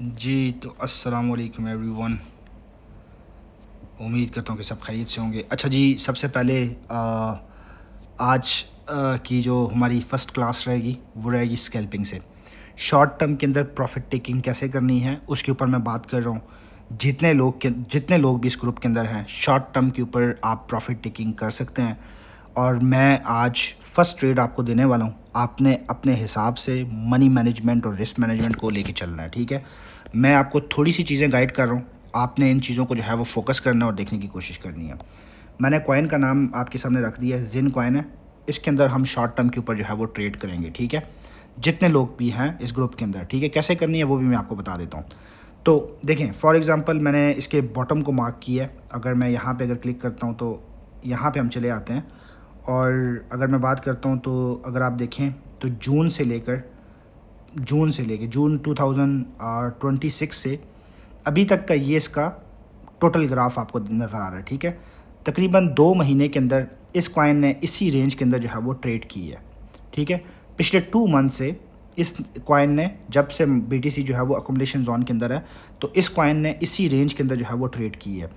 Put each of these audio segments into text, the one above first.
जी, तो अस्सलाम वालेकुम एवरीवन। उम्मीद करता हूँ कि सब खैरियत से होंगे। अच्छा जी, सबसे पहले आज की जो हमारी फ़र्स्ट क्लास रहेगी वो रहेगी स्कैल्पिंग से। शॉर्ट टर्म के अंदर प्रॉफिट टेकिंग कैसे करनी है उसके ऊपर मैं बात कर रहा हूँ। जितने लोग भी इस ग्रुप के अंदर हैं, शॉर्ट टर्म के ऊपर आप प्रॉफिट टेकिंग कर सकते हैं। और मैं आज फर्स्ट ट्रेड आपको देने वाला हूँ। आपने अपने हिसाब से मनी मैनेजमेंट और रिस्क मैनेजमेंट को लेके चलना है, ठीक है। मैं आपको थोड़ी सी चीज़ें गाइड कर रहा हूँ, आपने इन चीज़ों को जो है वो फोकस करना है और देखने की कोशिश करनी है। मैंने कॉइन का नाम आपके सामने रख दिया है, जिन कॉइन है। इसके अंदर हम शॉर्ट टर्म के ऊपर जो है वो ट्रेड करेंगे, ठीक है। जितने लोग भी हैं इस ग्रुप के अंदर, ठीक है, कैसे करनी है वो भी मैं आपको बता देता हूँ। तो देखें, फॉर एग्ज़ाम्पल मैंने इसके बॉटम को मार्क किया है। अगर मैं यहाँ पे अगर क्लिक करता हूँ तो यहाँ पे हम चले आते हैं। और अगर मैं बात करता हूँ तो अगर आप देखें तो जून 2026 से अभी तक का ये इसका टोटल ग्राफ आपको नज़र आ रहा है, ठीक है। तकरीबन 2 महीने के अंदर इस कॉइन ने इसी रेंज के अंदर जो है वो ट्रेड की है, ठीक है। पिछले 2 मंथ से इस कॉइन ने, जब से बीटीसी जो है वो अकोमोडेशन जोन के अंदर है, तो इस कॉइन ने इसी रेंज के अंदर जो है वो ट्रेड की है।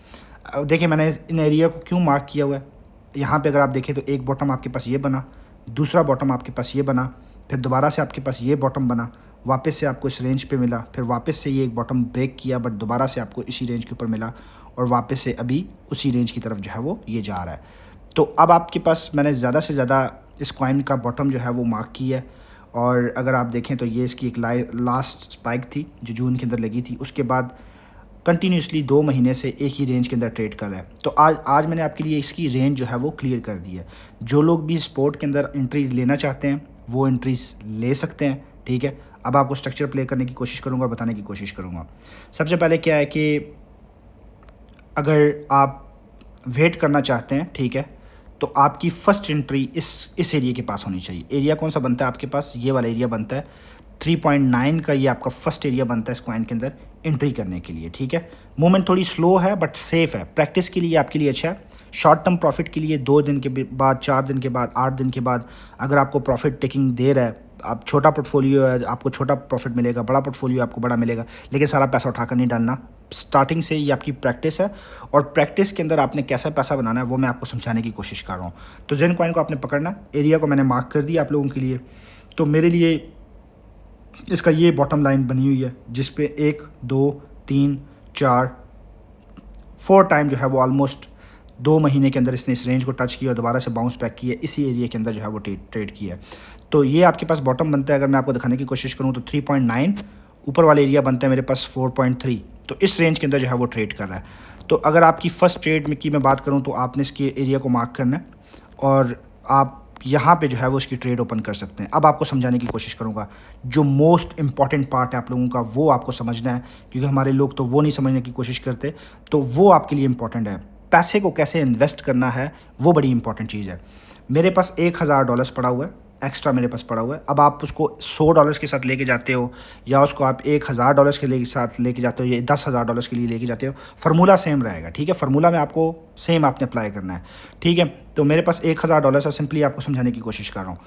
अब देखिए मैंने इन एरिया को क्यों मार्क किया हुआ है। यहाँ पे अगर आप देखें तो एक बॉटम आपके पास ये बना, दूसरा बॉटम आपके पास ये बना, फिर दोबारा से आपके पास ये बॉटम बना, वापस से आपको इस रेंज पे मिला, फिर वापस से ये एक बॉटम ब्रेक किया बट दोबारा से आपको इसी रेंज के ऊपर मिला, और वापस से अभी उसी रेंज की तरफ जो है वो ये जा रहा है। तो अब आपके पास मैंने ज़्यादा से ज़्यादा इस कॉइन का बॉटम जो है वो मार्क किया है। और अगर आप देखें तो ये इसकी एक लास्ट स्पाइक थी जो जून के अंदर लगी थी, उसके बाद कंटिन्यूसली 2 महीने से एक ही रेंज के अंदर ट्रेड कर रहा है। तो आज मैंने आपके लिए इसकी रेंज जो है वो क्लियर कर दी है। जो लोग भी स्पोर्ट के अंदर एंट्रीज लेना चाहते हैं वो एंट्रीज ले सकते हैं, ठीक है। अब आपको स्ट्रक्चर प्ले करने की कोशिश करूँगा और बताने की कोशिश करूँगा। सबसे पहले क्या है कि अगर आप वेट करना चाहते हैं, ठीक है, तो आपकी फ़र्स्ट एंट्री इस एरिया के पास होनी चाहिए। एरिया कौन सा बनता है आपके पास, ये वाला एरिया बनता है 3.9 का। ये आपका फर्स्ट एरिया बनता है इस कॉइन के अंदर एंट्री करने के लिए, ठीक है। मूवमेंट थोड़ी स्लो है बट सेफ़ है, प्रैक्टिस के लिए आपके लिए अच्छा है। शॉर्ट टर्म प्रॉफिट के लिए 2 दिन के बाद, 4 दिन के बाद, 8 दिन के बाद अगर आपको प्रॉफिट टेकिंग दे रहा है, आप छोटा पोर्टफोलियो है आपको छोटा प्रॉफिट मिलेगा, बड़ा पोर्टफोलियो आपको बड़ा मिलेगा, लेकिन सारा पैसा उठाकर नहीं डालना। स्टार्टिंग से ये आपकी प्रैक्टिस है, और प्रैक्टिस के अंदर आपने कैसा पैसा बनाना है वो मैं आपको समझाने की कोशिश कर रहा हूँ। तो जेन कॉइन को आपने पकड़ना है, एरिया को मैंने मार्क कर दिया आप लोगों के लिए। तो मेरे लिए इसका ये बॉटम लाइन बनी हुई है जिस पे 1 2 3 4 4 टाइम जो है वो ऑलमोस्ट 2 महीने के अंदर इसने इस रेंज को टच किया और दोबारा से बाउंस बैक किया, इसी एरिया के अंदर जो है वो ट्रेड किया है। तो ये आपके पास बॉटम बनता है। अगर मैं आपको दिखाने की कोशिश करूँ तो 3.9, ऊपर वाला एरिया बनता है मेरे पास 4.3। तो इस रेंज के अंदर जो है वो ट्रेड कर रहा है। तो अगर आपकी फ़र्स्ट ट्रेड में की मैं बात करूँ तो आपने इसके एरिया को मार्क करना है और आप यहाँ पे जो है वो उसकी ट्रेड ओपन कर सकते हैं। अब आपको समझाने की कोशिश करूँगा, जो मोस्ट इंपॉर्टेंट पार्ट है आप लोगों का वो आपको समझना है, क्योंकि हमारे लोग तो वो नहीं समझने की कोशिश करते। तो वो आपके लिए इंपॉर्टेंट है। पैसे को कैसे इन्वेस्ट करना है वो बड़ी इंपॉर्टेंट चीज़ है। मेरे पास $1000 पड़ा हुआ है, एक्स्ट्रा मेरे पास पड़ा हुआ है। अब आप उसको $100 के साथ लेके जाते हो, या उसको आप $1000 के साथ लेके जाते हो, या $10,000 के लिए लेके जाते हो, फार्मूला सेम रहेगा, ठीक है। फार्मूला में आपको सेम आपने अप्लाई करना है, ठीक है। तो मेरे पास $1000 है, सिंपली आपको समझाने की कोशिश कर रहा हूँ।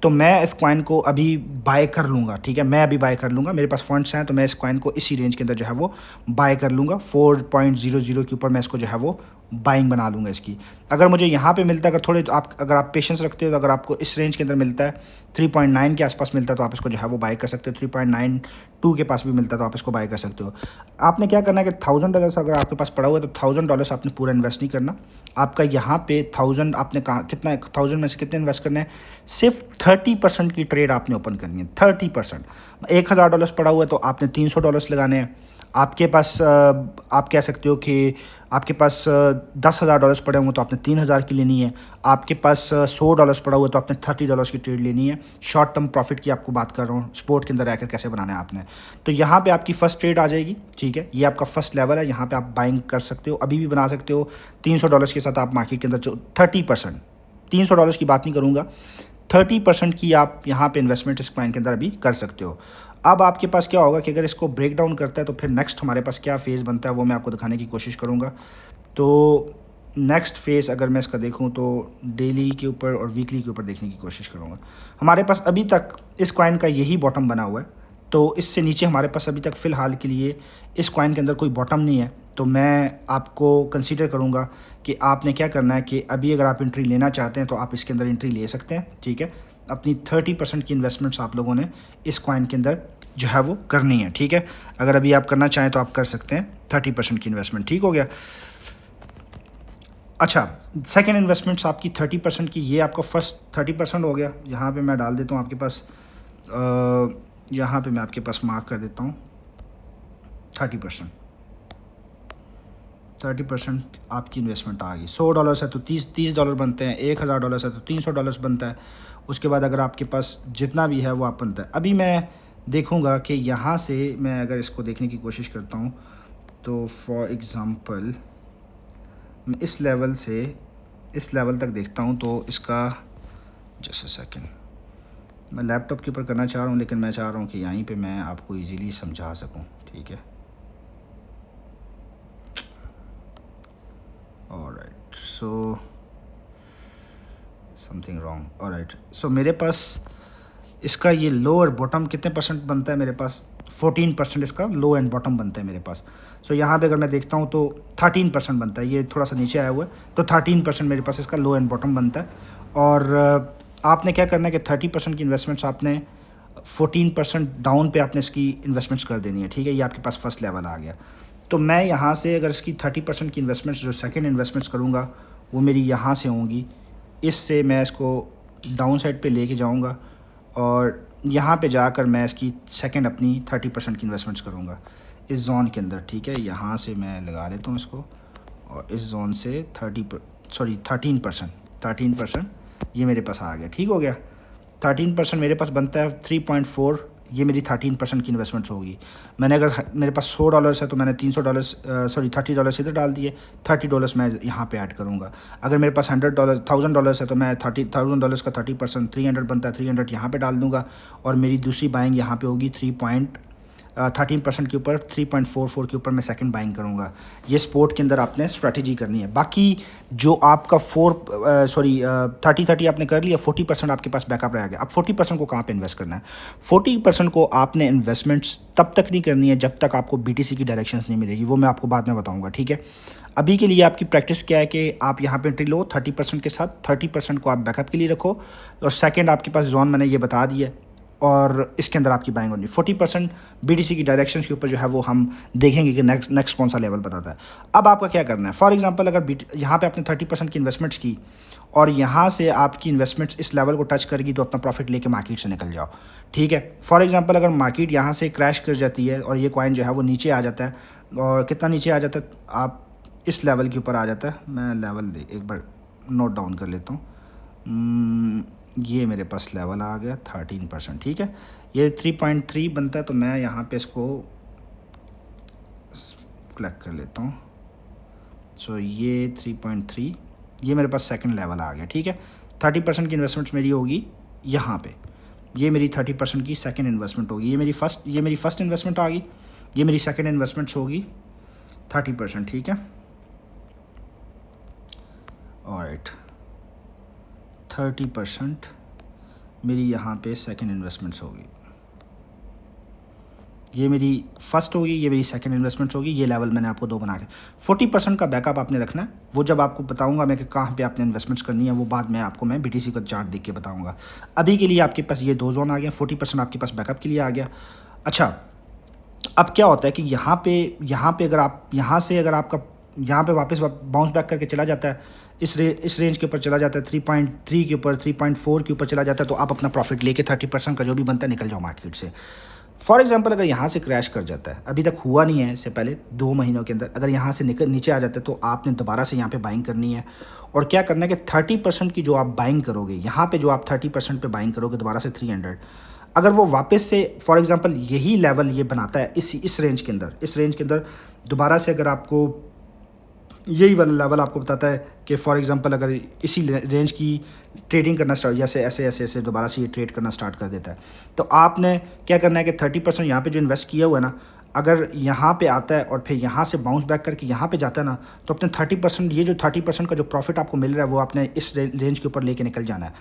तो मैं इस कॉइन को अभी बाय कर लूँगा, ठीक है, मैं अभी बाय कर लूँगा। मेरे पास फंड्स हैं तो मैं इस कॉइन को इसी रेंज के अंदर जो है वो बाय कर लूँगा। 4.00 के ऊपर मैं इसको जो है वो बाइंग बना लूँगा इसकी। अगर मुझे यहाँ पे मिलता है, अगर आप पेशेंस रखते हो, तो अगर आपको इस रेंज के अंदर मिलता है, 3.9 के आसपास मिलता है, तो आप इसको जो है वो बाय कर सकते हो। 3.92 के पास भी मिलता है तो आप इसको बाय कर सकते हो। आपने क्या करना है कि $1000 अगर आपके पास पड़ा हुआ है तो $1000 आपने पूरा इन्वेस्ट नहीं करना। आपका यहाँ पे 1000 आपने कहा कितना, 1000 में से कितने इन्वेस्ट करने हैं, सिर्फ 30% की ट्रेड आपने ओपन करनी है। 30%। $1000 पड़ा हुआ है तो आपने $300 लगाने हैं। आपके पास आप कह सकते हो कि आपके पास $10,000 पड़े होंगे तो आपने 3000 की लेनी है। आपके पास $100 पड़ा हुआ है तो आपने $30 की ट्रेड लेनी है। शॉर्ट टर्म प्रॉफिट की आपको बात कर रहा हूँ, स्पोर्ट के अंदर रहकर कैसे बनाना है आपने। तो यहाँ पे आपकी फ़र्स्ट ट्रेड आ जाएगी, ठीक है। ये आपका फर्स्ट लेवल है, यहाँ पे आप बाइंग कर सकते हो, अभी भी बना सकते हो। $300 के साथ आप मार्केट के अंदर 30%, $300 की बात नहीं करूँगा, 30% की आप यहाँ पे इन्वेस्टमेंट इस कॉइन के अंदर अभी कर सकते हो। अब आपके पास क्या होगा कि अगर इसको ब्रेक डाउन करता है तो फिर नेक्स्ट हमारे पास क्या फेज़ बनता है वो मैं आपको दिखाने की कोशिश करूँगा। तो नेक्स्ट फेज़ अगर मैं इसका देखूँ तो डेली के ऊपर और वीकली के ऊपर देखने की कोशिश करूँगा। हमारे पास अभी तक इस कॉइन का यही बॉटम बना हुआ है, तो इससे नीचे हमारे पास अभी तक फ़िलहाल के लिए इस कॉइन के अंदर कोई बॉटम नहीं है। तो मैं आपको कंसीडर करूँगा कि आपने क्या करना है कि अभी अगर आप एंट्री लेना चाहते हैं तो आप इसके अंदर एंट्री ले सकते हैं, ठीक है। अपनी 30% की इन्वेस्टमेंट्स आप लोगों ने इस कॉइन के अंदर जो है वो करनी है, ठीक है। अगर अभी आप करना चाहें तो आप कर सकते हैं 30% की इन्वेस्टमेंट, ठीक हो गया। अच्छा, सेकंड इन्वेस्टमेंट्स आपकी 30% की, ये आपका फर्स्ट 30% हो गया। यहाँ पे मैं डाल देता हूँ आपके पास, यहाँ पे मैं आपके पास मार्क कर देता हूँ 30%। 30% आपकी इन्वेस्टमेंट आ गई। $100 है तो $30 बनते हैं, $1000 है तो $300 बनता है। उसके बाद अगर आपके पास जितना भी है वो आप बनता है। अभी मैं देखूँगा कि यहाँ से मैं अगर इसको देखने की कोशिश करता हूँ तो फॉर एग्ज़ाम्पल मैं इस लेवल से इस लेवल तक देखता हूँ तो इसका, जस्ट अ सेकेंड, मैं लैपटॉप के ऊपर करना चाह रहा हूँ लेकिन मैं चाह रहा हूँ कि यहीं पे मैं आपको इजीली समझा सकूँ, ठीक है। Alright, so something wrong. Alright, so मेरे पास इसका ये लो और बॉटम कितने परसेंट बनता है, मेरे पास 14% इसका लो एंड बॉटम बनता है मेरे पास। सो यहाँ पे अगर मैं देखता हूँ तो 13% बनता है, ये थोड़ा सा नीचे आया हुआ है, तो 13% मेरे पास इसका लो एंड बॉटम बनता है। और आपने क्या करना है कि 30% की इन्वेस्टमेंट्स आपने 14% डाउन पे आपने इसकी इन्वेस्टमेंट्स कर देनी है, ठीक है। ये आपके पास फर्स्ट लेवल आ गया। तो मैं यहाँ से अगर इसकी 30% की इन्वेस्टमेंट्स जो सेकंड इन्वेस्टमेंट्स करूँगा वो मेरी यहाँ से होंगी। इससे मैं इसको डाउन साइड पे लेके जाऊँगा और यहाँ पे जाकर मैं इसकी सेकंड अपनी 30% की इन्वेस्टमेंट्स करूँगा इस जोन के अंदर, ठीक है। यहाँ से मैं लगा लेता हूँ इसको और इस जोन से 13% ये मेरे पास आ गया, ठीक हो गया। 13% मेरे पास बनता है 3.4, ये मेरी 13% की इन्वेस्टमेंट्स होगी। मैंने अगर मेरे पास $100 है तो मैंने $30 इधर डाल दिए, $30 मैं यहाँ पे ऐड करूँगा। अगर मेरे पास $100,000 है तो मैं $1,000 का 30% 300 बनता है, 300 यहाँ पे डाल दूँगा और मेरी दूसरी बाइंग यहाँ पे होगी 13% के ऊपर 3.44 के ऊपर मैं सेकंड बाइंग करूँगा। ये स्पोर्ट के अंदर आपने स्ट्रैटेजी करनी है। बाकी जो आपका 30 आपने कर लिया, 40% आपके पास बैकअप रह गया। अब 40% को कहाँ पे इन्वेस्ट करना है? 40% को आपने इन्वेस्टमेंट्स तब तक नहीं करनी है जब तक आपको BTC की डायरेक्शंस नहीं मिलेगी, वो मैं आपको बाद में बताऊँगा, ठीक है। अभी के लिए आपकी प्रैक्टिस क्या है कि आप यहाँ पे एंट्री लो 30% के साथ, 30% को आप बैकअप के लिए रखो और सेकेंड आपके पास जोन मैंने ये बता दिया और इसके अंदर आपकी बाइंग होनी। 40% BTC की डायरेक्शंस के ऊपर जो है वो हम देखेंगे कि नेक्स्ट कौन सा लेवल बताता है। अब आपका क्या करना है, फॉर एग्जांपल अगर यहाँ पे आपने 30% की इन्वेस्टमेंट्स की और यहाँ से आपकी इन्वेस्टमेंट्स इस लेवल को टच करेगी तो अपना प्रॉफिट लेके मार्केट से निकल जाओ, ठीक है। फॉर एग्जांपल अगर मार्केट यहाँ से क्रैश कर जाती है और ये कॉइन जो है वो नीचे आ जाता है, और कितना नीचे आ जाता है, आप इस लेवल के ऊपर आ जाता है। मैं लेवल एक बार नोट डाउन कर लेता हूँ। ये मेरे पास लेवल आ गया 13%, ठीक है। ये 3.3 बनता है तो मैं यहाँ पे इसको क्लिक कर लेता हूँ। सो ये 3.3, ये मेरे पास सेकंड लेवल आ गया, ठीक है। 30% की इन्वेस्टमेंट्स मेरी होगी यहाँ पे, ये मेरी 30% की सेकंड इन्वेस्टमेंट होगी। ये मेरी फर्स्ट इन्वेस्टमेंट आ गई, ये मेरी सेकंड इन्वेस्टमेंट्स होगी 30%, ठीक है। ऑलराइट, 30% मेरी यहाँ पे सेकंड इन्वेस्टमेंट्स होगी। ये मेरी फर्स्ट होगी, ये मेरी सेकंड इन्वेस्टमेंट्स होगी। ये लेवल मैंने आपको दो बना के 40% का बैकअप आपने रखना है। वो जब आपको बताऊंगा मैं कि कहाँ पे आपने इन्वेस्टमेंट्स करनी है, वो बाद में आपको मैं BTC का चार्ट देख के बताऊंगा। अभी के लिए आपके पास ये दो जोन आ गया, 40% आपके पास बैकअप के लिए आ गया। अच्छा, अब क्या होता है कि यहाँ पे अगर आप यहाँ से अगर आपका यहाँ पे वापस बाउंस बैक करके चला जाता है, इस रेंज के ऊपर चला जाता है, 3.3 के ऊपर 3.4 के ऊपर चला जाता है, तो आप अपना प्रॉफिट लेके 30% का जो भी बनता है निकल जाओ मार्केट से। फॉर एग्जांपल अगर यहाँ से क्रैश कर जाता है, अभी तक हुआ नहीं है, इससे पहले 2 महीनों के अंदर अगर यहाँ से नीचे आ जाता है तो आपने दोबारा से यहाँ पे बाइंग करनी है। और क्या करना है कि 30% की जो आप बाइंग करोगे, यहाँ पे जो आप 30% पे बाइंग करोगे दोबारा से 300, अगर वो वापस से फॉर एग्जांपल यही लेवल ये बनाता है इस रेंज के अंदर दोबारा से अगर आपको यही वाला लेवल आपको बताता है कि फॉर एग्जांपल अगर इसी रेंज की ट्रेडिंग करना स्टार्ट, जैसे ऐसे दोबारा से ये ट्रेड करना स्टार्ट कर देता है, तो आपने क्या करना है कि 30% यहाँ पे जो इन्वेस्ट किया हुआ है ना, अगर यहाँ पे आता है और फिर यहाँ से बाउंस बैक करके यहाँ पे जाता है ना, तो अपने 30% ये जो 30% का जो प्रॉफिट आपको मिल रहा है वो आपने इस रेंज के ऊपर लेके निकल जाना है।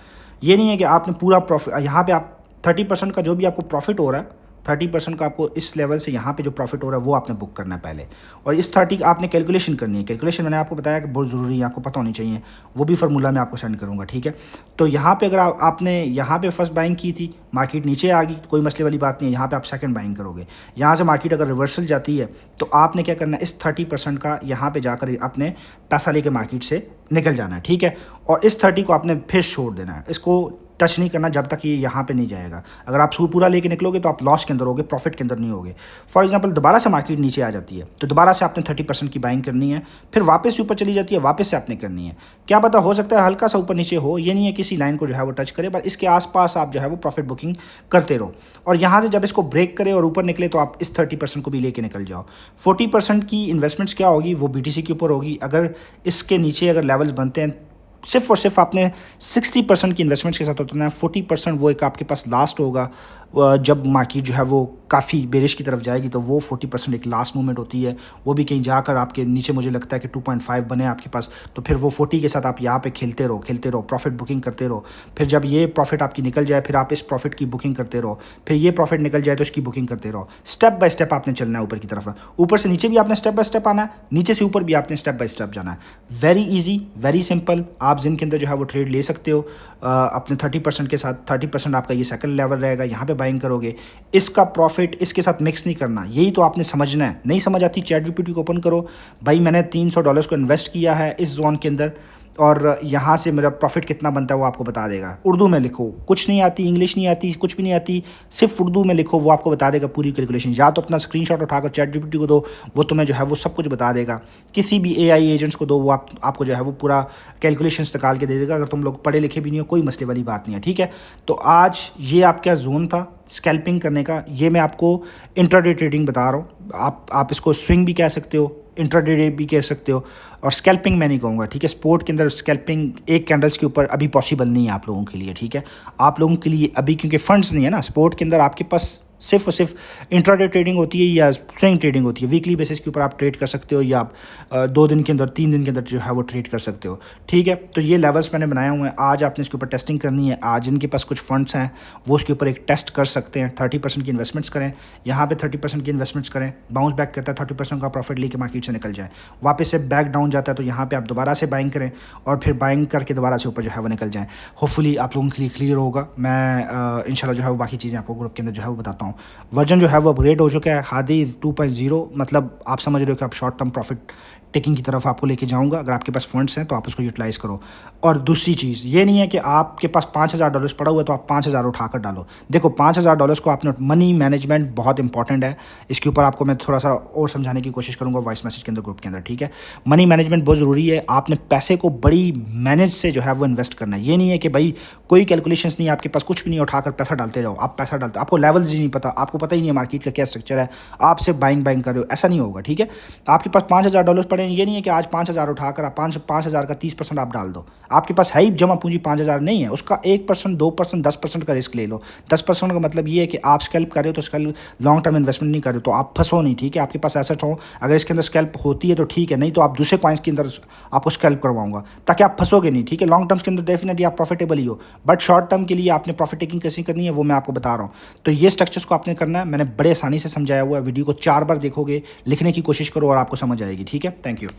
ये नहीं है कि आपने पूरा प्रॉफिट यहाँ पे आप 30% का जो भी आपको प्रॉफिट हो रहा है 30% का आपको इस लेवल से यहाँ पे जो प्रॉफिट हो रहा है वो आपने बुक करना है पहले, और इस 30 आपने कैलकुलेशन करनी है। कैलकुलेशन मैंने आपको बताया कि बहुत ज़रूरी है, आपको पता होनी चाहिए, वो भी फार्मूला मैं आपको सेंड करूँगा, ठीक है। तो यहाँ पे अगर आपने यहाँ पे फर्स्ट बाइंग की थी, मार्केट नीचे आ गई, कोई मसले वाली बात नहीं है, यहाँ पे आप सेकंड बाइंग करोगे। यहाँ से मार्केट अगर रिवर्सल जाती है तो आपने क्या करना है, इस 30% का यहाँ पे जाकर आपने पैसा लेके मार्केट से निकल जाना है, ठीक है। और इस 30 को आपने फिर छोड़ देना है, इसको टच नहीं करना जब तक ये यहाँ पे नहीं जाएगा। अगर आप पूरा लेके निकलोगे तो आप लॉस के अंदर होगे, प्रॉफिट के अंदर नहीं होगे। फॉर एग्जांपल दोबारा से मार्केट नीचे आ जाती है तो दोबारा से आपने 30% की बाइंग करनी है, फिर वापस से ऊपर चली जाती है, वापस से आपने करनी है। क्या पता हो सकता है हल्का सा ऊपर नीचे हो, ये नहीं है किसी लाइन को जो है वो टच करे, बस इसके आसपास आप जो है वो प्रॉफिट बुकिंग करते रहो। और यहाँ से जब इसको ब्रेक करे और ऊपर निकले तो आप इस 30% को भी लेके निकल जाओ। 40% की इन्वेस्टमेंट्स क्या होगी, वो BTC के ऊपर होगी। अगर इसके नीचे अगर लेवल्स बनते हैं, सिर्फ और सिर्फ आपने 60% की इन्वेस्टमेंट्स के साथ उतरना है। 40% वो एक आपके पास लास्ट होगा, जब मार्केट जो है वो काफ़ी बेरिश की तरफ जाएगी तो वो 40% एक लास्ट मूवमेंट होती है, वो भी कहीं जाकर आपके नीचे मुझे लगता है कि 2.5 बने आपके पास, तो फिर वो 40 के साथ आप यहाँ पे खेलते रहो, प्रॉफिट बुकिंग करते रहो। फिर जब ये प्रॉफिट आपकी निकल जाए फिर आप इस प्रॉफिट की बुकिंग करते रहो, फिर ये प्रॉफिट निकल जाए तो इसकी बुकिंग करते रहो। स्टेप बाय स्टेप आपने चलना है ऊपर की तरफ, ऊपर से नीचे भी आपने स्टेप बाय स्टेप आना है, नीचे से ऊपर भी आपने स्टेप बाय स्टेप जाना है। Very easy, very simple. आप जिन के अंदर जो है वो ट्रेड ले सकते हो अपने 30% के साथ। 30% आपका ये सेकंड लेवल रहेगा, यहाँ पे बाइंग करोगे, इसका प्रॉफिट इसके साथ मिक्स नहीं करना, यही तो आपने समझना है। नहीं समझ आती, ChatGPT को ओपन करो, भाई मैंने $300 को इन्वेस्ट किया है इस जोन के अंदर और यहाँ से मेरा प्रॉफिट कितना बनता है वो आपको बता देगा। उर्दू में लिखो, कुछ नहीं आती, इंग्लिश नहीं आती, कुछ भी नहीं आती, सिर्फ उर्दू में लिखो, वो आपको बता देगा पूरी कैलकुलेशन। या तो अपना स्क्रीनशॉट उठाकर ChatGPT को दो, वो तुम्हें जो है वो सब कुछ बता देगा। किसी भी AI एजेंट्स को दो, वो आपको जो है वो पूरा कैलकुलेशंस निकाल के दे देगा। अगर तुम लोग पढ़े लिखे भी नहीं हो कोई मसले वाली बात नहीं है, ठीक है। तो आज ये आपका जोन था स्कैल्पिंग करने का, ये मैं आपको इंट्राडे ट्रेडिंग बता रहा हूँ। आप इसको स्विंग भी कह सकते हो, इंट्राडे भी कह सकते हो, और स्कैल्पिंग मैं नहीं कहूँगा, ठीक है। स्पोर्ट के अंदर स्कैल्पिंग एक कैंडल्स के ऊपर अभी पॉसिबल नहीं है आप लोगों के लिए, ठीक है। आप लोगों के लिए अभी क्योंकि फंड्स नहीं है ना, स्पोर्ट के अंदर आपके पास सिर्फ और सिर्फ इंट्राडे ट्रेडिंग होती है या स्विंग ट्रेडिंग होती है। वीकली बेसिस के ऊपर आप ट्रेड कर सकते हो या आप 2 दिन के अंदर 3 दिन के अंदर जो है वो ट्रेड कर सकते हो, ठीक है। तो ये लेवल्स मैंने बनाए हुए हैं, आज आपने इसके ऊपर टेस्टिंग करनी है। आज जिनके पास कुछ फंड्स हैं वो उसके ऊपर एक टेस्ट कर सकते हैं। 30% की इन्वेस्टमेंट्स करें, यहाँ पे 30% की इन्वेस्टमेंट्स करें, बाउंस बैक करता है 30% का प्रॉफिट लेके मार्केट से निकल जाए, वापस से बैक डाउन जाता है तो यहाँ पे आप दोबारा से बाइंग करें और फिर बाइंग करके दोबारा से ऊपर जो है वो निकल जाएँ। होपफुली आप लोगों के लिए क्लियर होगा। मैं इंशाल्लाह जो है वो बाकी चीज़ें आपको ग्रुप के अंदर जो है वो बताता हूँ। वर्जन जो है वो अपग्रेड हो चुका है, हादी 2.0, मतलब आप समझ रहे हो कि आप शॉर्ट टर्म प्रॉफिट टेकिंग की तरफ आपको लेके जाऊंगा। अगर आपके पास फंड्स हैं तो आप उसको यूटिलाइज़ करो। और दूसरी चीज़ ये नहीं है कि आपके पास $5000 पड़ा हुआ है तो आप 5000 उठाकर डालो। देखो $5000 को आपने, मनी मैनेजमेंट बहुत इंपॉर्टेंट है, इसके ऊपर आपको मैं थोड़ा सा और समझाने की कोशिश करूँगा वॉइस मैसेज के अंदर, ग्रुप के अंदर, ठीक है। मनी मैनेजमेंट बहुत ज़रूरी है। आपने पैसे को बड़ी मैनेज से जो है वो इन्वेस्ट करना है। ये नहीं है कि भाई कोई कैलकुलेशंस नहीं है आपके पास, कुछ भी नहीं, उठाकर पैसा डालते जाओ। आप पैसा डालते, आपको लेवल्स ही नहीं पता, आपको पता ही नहीं है मार्केट का क्या स्ट्रक्चर है, आप सिर्फ बाइंग कर रहे हो, ऐसा नहीं होगा, ठीक है। आपके पास $5000 पड़े हैं, ये नहीं है कि आज 5000 उठाकर आप 5000 का 30% आप डाल दो। आपके पास है ही जमा पूंजी 5000 नहीं है, उसका 1%, 2%, 10% का रिस्क ले लो। 10% का मतलब ये है कि आप स्कैल्प कर रहे हो तो स्कैल्प लॉन्ग टर्म इन्वेस्टमेंट नहीं कर रहे हो, तो आप फंसो नहीं, ठीक है। आपके पास एसेट हो, अगर इसके अंदर स्कैल्प होती है तो ठीक है, नहीं तो आप दूसरे कॉइन्स के अंदर आपको स्कैल्प करवाऊंगा ताकि आप फंसोगे नहीं, ठीक है। लॉन्ग टर्म्स के अंदर डेफिनेटली आप प्रॉफिटेबल ही हो, बट शॉर्ट टर्म के लिए आपने प्रॉफिट टेकिंग कैसे करनी है वो मैं आपको बता रहा हूँ। तो ये स्ट्रक्चर्स को आपने करना है, मैंने बड़े आसानी से समझाया हुआ है। वीडियो को 4 बार देखोगे, लिखने की कोशिश करो और आपको समझ आएगी, ठीक है। Thank you.